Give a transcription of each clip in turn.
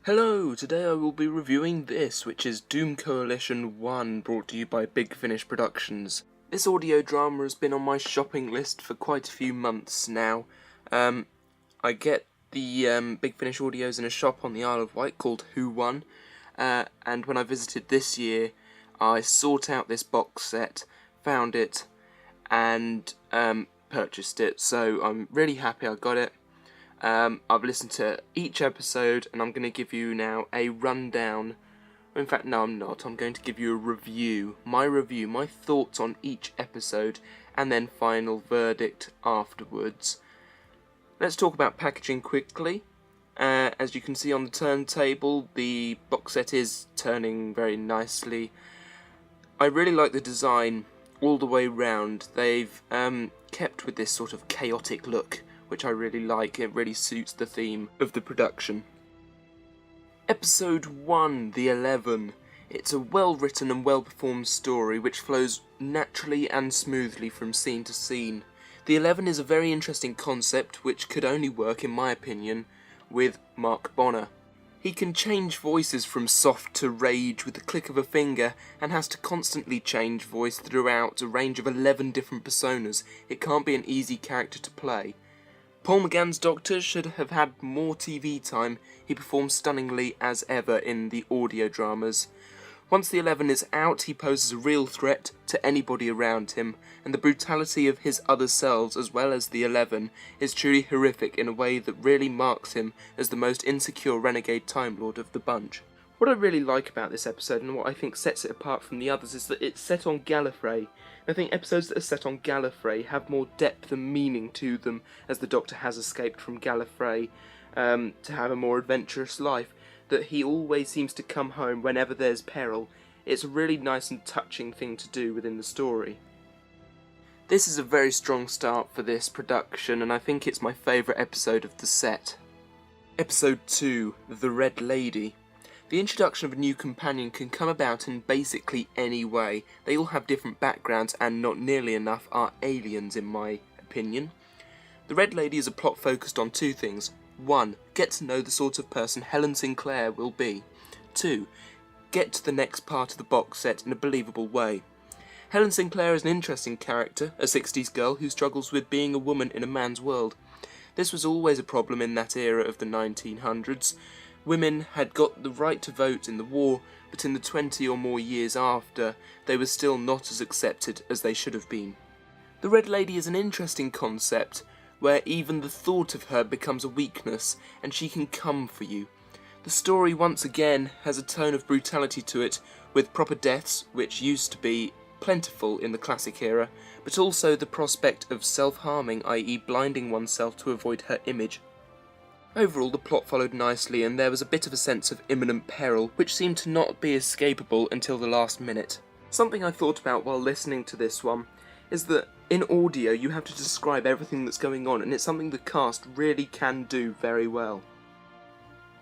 Hello, today I will be reviewing this, which is Doom Coalition 1, brought to you by Big Finish Productions. This audio drama has been on my shopping list for quite a few months now. I get the Big Finish audios in a shop on the Isle of Wight called Who Won, and when I visited this year, I sought out this box set, found it, and purchased it, so I'm really happy I got it. I've listened to each episode, and I'm going to give you now a rundown. In fact, no, I'm not. I'm going to give you a review, my thoughts on each episode, and then final verdict afterwards. Let's talk about packaging quickly. As you can see on the turntable, the box set is turning very nicely. I really like the design all the way round. They've kept with this sort of chaotic look, which I really like. It really suits the theme of the production. Episode 1, The 11. It's a well-written and well-performed story which flows naturally and smoothly from scene to scene. The 11 is a very interesting concept which could only work, in my opinion, with Mark Bonner. He can change voices from soft to rage with the click of a finger and has to constantly change voice throughout a range of 11 different personas. It can't be an easy character to play. Paul McGann's Doctor should have had more TV time. He performs stunningly as ever in the audio dramas. Once the 11 is out, he poses a real threat to anybody around him, and the brutality of his other selves, as well as the 11, is truly horrific in a way that really marks him as the most insecure renegade Time Lord of the bunch. What I really like about this episode, and what I think sets it apart from the others, is that it's set on Gallifrey. I think episodes that are set on Gallifrey have more depth and meaning to them, as the Doctor has escaped from Gallifrey to have a more adventurous life, that he always seems to come home whenever there's peril. It's a really nice and touching thing to do within the story. This is a very strong start for this production, and I think it's my favourite episode of the set. Episode 2, The Red Lady. The introduction of a new companion can come about in basically any way. They all have different backgrounds, and not nearly enough are aliens in my opinion. The Red Lady is a plot focused on two things. 1. Get to know the sort of person Helen Sinclair will be. 2. Get to the next part of the box set in a believable way. Helen Sinclair is an interesting character, a 60s girl who struggles with being a woman in a man's world. This was always a problem in that era of the 1900s. Women had got the right to vote in the war, but in the 20 or more years after, they were still not as accepted as they should have been. The Red Lady is an interesting concept, where even the thought of her becomes a weakness, and she can come for you. The story once again has a tone of brutality to it, with proper deaths, which used to be plentiful in the classic era, but also the prospect of self-harming, i.e. blinding oneself to avoid her image. Overall, the plot followed nicely, and there was a bit of a sense of imminent peril, which seemed to not be escapable until the last minute. Something I thought about while listening to this one is that in audio you have to describe everything that's going on, and it's something the cast really can do very well.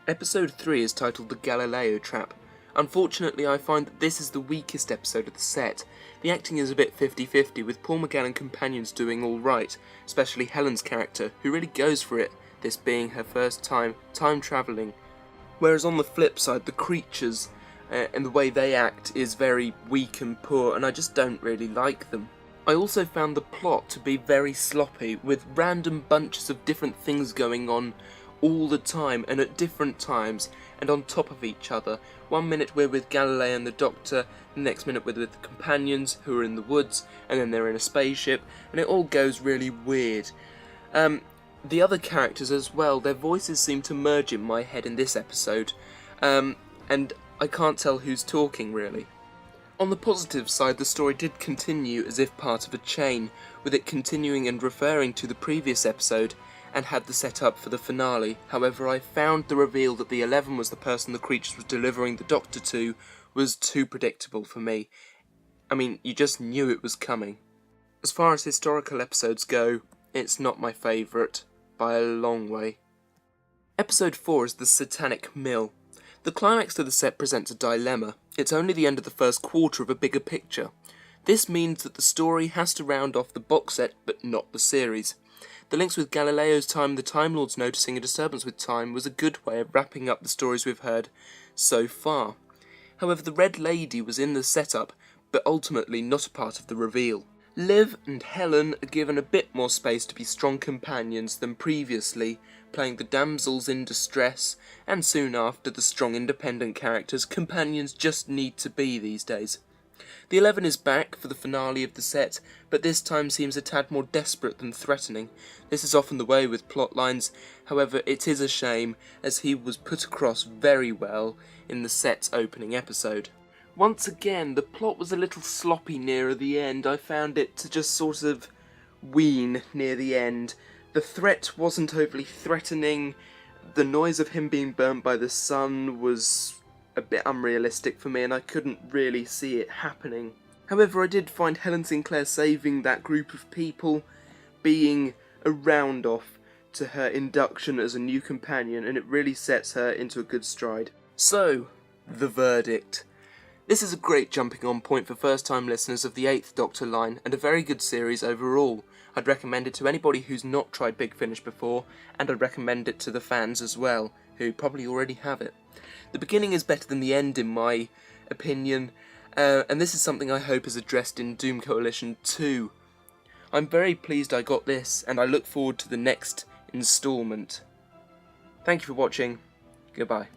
Episode 3 is titled The Galileo Trap. Unfortunately, I find that this is the weakest episode of the set. The acting is a bit 50-50, with Paul McGann and companions doing alright, especially Helen's character, who really goes for it, this being her first time travelling. Whereas on the flip side, the creatures and the way they act is very weak and poor, and I just don't really like them. I also found the plot to be very sloppy, with random bunches of different things going on all the time and at different times and on top of each other. One minute we're with Galileo and the Doctor, the next minute we're with the companions who are in the woods, and then they're in a spaceship, and it all goes really weird. The other characters as well, their voices seem to merge in my head in this episode, and I can't tell who's talking really. On the positive side, the story did continue as if part of a chain, with it continuing and referring to the previous episode, and had the setup for the finale. However, I found the reveal that the 11 was the person the creatures were delivering the Doctor to was too predictable for me. I mean, you just knew it was coming. As far as historical episodes go, it's not my favourite, by a long way. Episode 4 is the Satanic Mill. The climax to the set presents a dilemma. It's only the end of the first quarter of a bigger picture. This means that the story has to round off the box set, but not the series. The links with Galileo's time and the Time Lords noticing a disturbance with time was a good way of wrapping up the stories we've heard so far. However, the Red Lady was in the setup, but ultimately not a part of the reveal. Liv and Helen are given a bit more space to be strong companions than previously, playing the damsels in distress, and soon after the strong independent characters companions just need to be these days. The 11 is back for the finale of the set, but this time seems a tad more desperate than threatening. This is often the way with plot lines, however it is a shame, as he was put across very well in the set's opening episode. Once again, the plot was a little sloppy nearer the end. I found it to just sort of wean near the end. The threat wasn't overly threatening. The noise of him being burnt by the sun was a bit unrealistic for me, and I couldn't really see it happening. However, I did find Helen Sinclair saving that group of people being a round-off to her induction as a new companion, and it really sets her into a good stride. So, the verdict. This is a great jumping on point for first-time listeners of the 8th Doctor line, and a very good series overall. I'd recommend it to anybody who's not tried Big Finish before, and I'd recommend it to the fans as well, who probably already have it. The beginning is better than the end in my opinion, and this is something I hope is addressed in Doom Coalition 2. I'm very pleased I got this, and I look forward to the next instalment. Thank you for watching. Goodbye.